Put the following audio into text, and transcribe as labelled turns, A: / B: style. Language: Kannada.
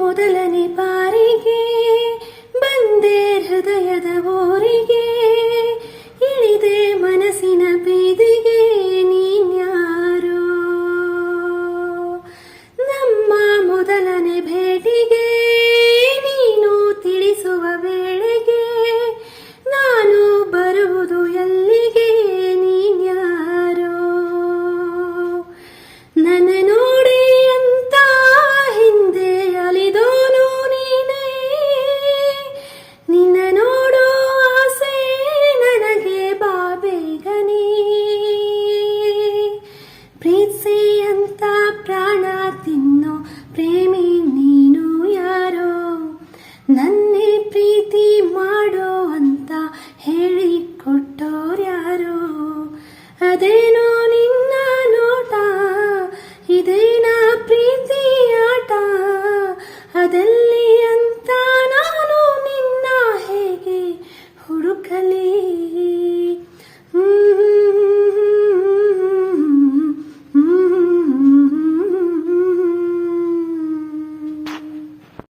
A: ಮೊದಲನೇ ಬಾರಿಗೆ ಬಂದೆ ಹೃದಯದ ಊರಿಗೆ, ಇಳಿದೆ ಮನಸ್ಸಿನ ಬೀದಿಗೆ, ನೀನ್ಯಾರೋ? ನಮ್ಮ ಮೊದಲನೇ ಭೇಟಿಗೆ ನೀನು ತಿಳಿಸುವ ವೇಳೆಗೆ ನಾನು ಬರುವುದು ಎಲ್ಲಿಗೆ, ನೀನ್ಯಾರೋ? ನನ್ನ ನೋಡಿ ಅಂತ ಹಿಂದೆ ಅಲಿದೋನು ನೀನೇ, ನಿನ್ನ ನೋಡೋ ಆಸೆ ನನಗೆ ಬಾ ಬೇಗನೆ. ಪ್ರೀತಿಸಿ ಅಂತ ಪ್ರಾಣ ತಿನ್ನೋ ಪ್ರೇಮಿ